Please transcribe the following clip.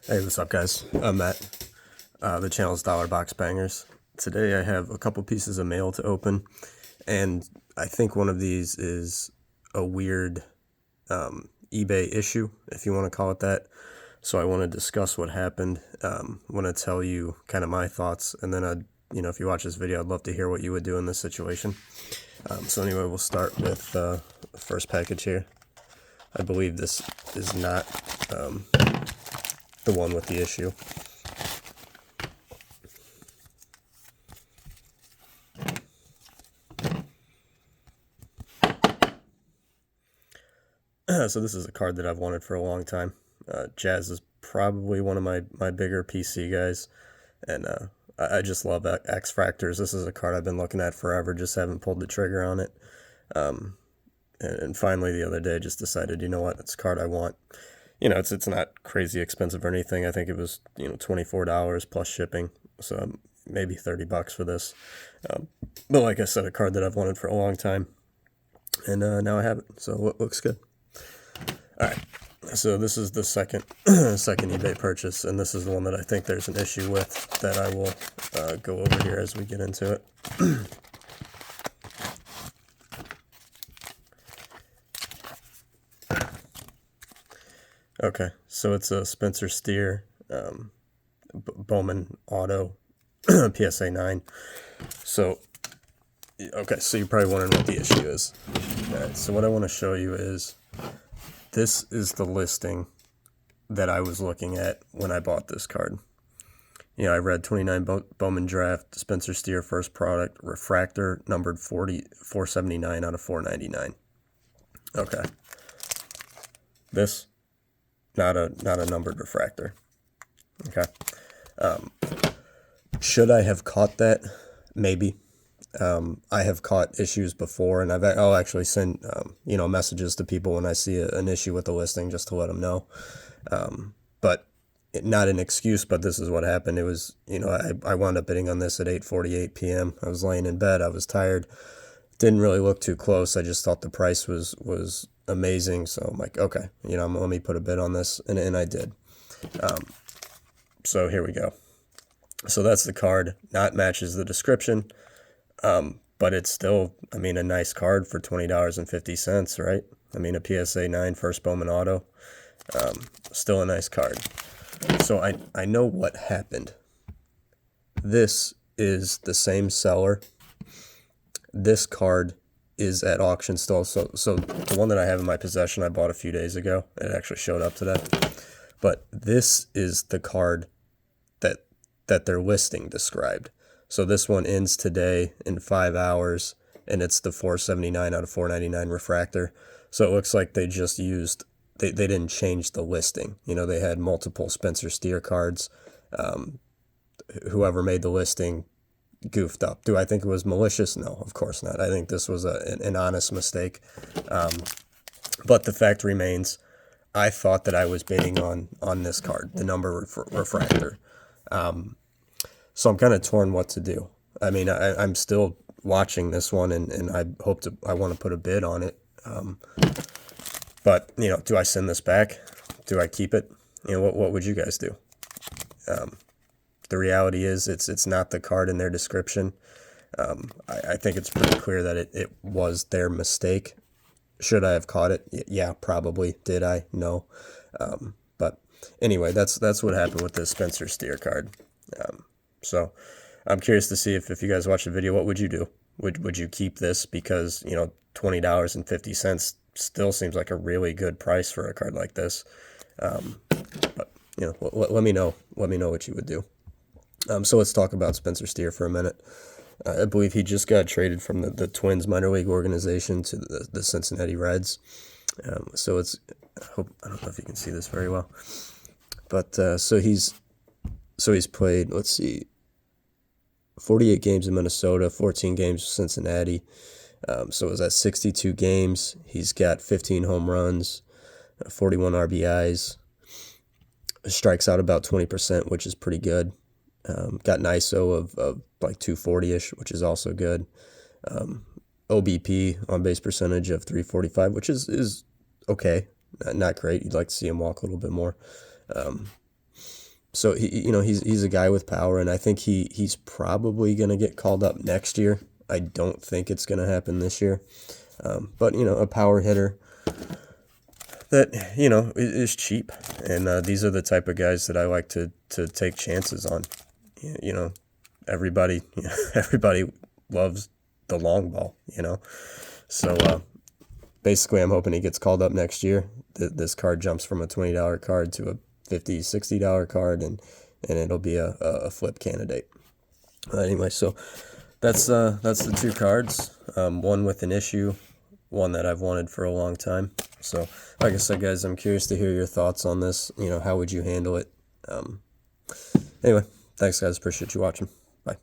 Hey, what's up, guys? I'm Matt. The channel's Dollar Box Bangers. Today I have a couple pieces of mail to open, and I think one of these is a weird eBay issue, if you want to call it that. So I want to discuss what happened. I want to tell you kind of my thoughts, and then if you watch this video, I'd love to hear what you would do in this situation. So anyway, we'll start with the first package here. I believe this is not the one with the issue. So this is a card that I've wanted for a long time. Jazz is probably one of my bigger PC guys, and I just love X Fractors. This is a card I've been looking at forever, just haven't pulled the trigger on it. And finally the other day just decided, you know what, it's a card I want. It's not crazy expensive or anything. I think it was $24 plus shipping, so maybe $30 for this. But like I said, a card that I've wanted for a long time, and now I have it, so it looks good. All right, so this is the second eBay purchase, and this is the one that I think there's an issue with that I will go over here as we get into it. Okay, so it's a Spencer Steer Bowman Auto PSA 9. So, okay, so you're probably wondering what the issue is. All right, so what I want to show you is this is the listing that I was looking at when I bought this card. I read 29 Bowman Draft, Spencer Steer first product, refractor, numbered 479 out of 499. Okay. This, not a numbered refractor. Okay. Should I have caught that? Maybe. I have caught issues before, and I'll actually send messages to people when I see an issue with the listing just to let them know. But not an excuse, but this is what happened. It was, I wound up bidding on this at 8:48 p.m. I was laying in bed. I was tired. Didn't really look too close. I just thought the price was amazing. So I'm like, okay, let me put a bid on this, and I did. So here we go. So that's the card. Not matches the description. But it's still, a nice card for $20.50, right? A PSA 9 first Bowman Auto. Still a nice card. So I know what happened. This is the same seller. This card is at auction still. So the one that I have in my possession, I bought a few days ago. It actually showed up today. But this is the card that their listing described. So this one ends today in 5 hours, and it's the 479 out of 499 refractor. So it looks like they just used, they didn't change the listing. They had multiple Spencer Steer cards. Whoever made the listing goofed up. Do I think it was malicious? No, of course not. I think this was an honest mistake. But the fact remains, I thought that I was bidding on this card, the number refractor. So I'm kind of torn what to do. I'm still watching this one, and I want to put a bid on it. But do I send this back? Do I keep it? What would you guys do? The reality is it's not the card in their description. I think it's pretty clear that it was their mistake. Should I have caught it? Yeah, probably. Did I? No. But anyway, that's what happened with this Spencer Steer card. So I'm curious to see if you guys watch the video, what would you do? Would you keep this? Because, $20.50 still seems like a really good price for a card like this. But, let me know. Let me know what you would do. So let's talk about Spencer Steer for a minute. I believe he just got traded from the Twins minor league organization to the Cincinnati Reds. So I don't know if you can see this very well, but so he's played, let's see, 48 games in Minnesota, 14 games in Cincinnati. So it was at 62 games. He's got 15 home runs, 41 RBIs, strikes out about 20%, which is pretty good. Got an ISO of like 240-ish, which is also good. OBP, on base percentage, of 345, which is okay. Not great. You'd like to see him walk a little bit more. So he's a guy with power, and I think he's probably gonna get called up next year. I don't think it's gonna happen this year, but a power hitter that is cheap, and these are the type of guys that I like to take chances on. Everybody everybody loves the long ball. So basically, I'm hoping he gets called up next year. This card jumps from a $20 card to a $50, $60 card, and it'll be a flip candidate. Anyway, so that's the two cards. One with an issue, one that I've wanted for a long time. So, like I said, guys, I'm curious to hear your thoughts on this. How would you handle it? Anyway, thanks, guys. Appreciate you watching. Bye.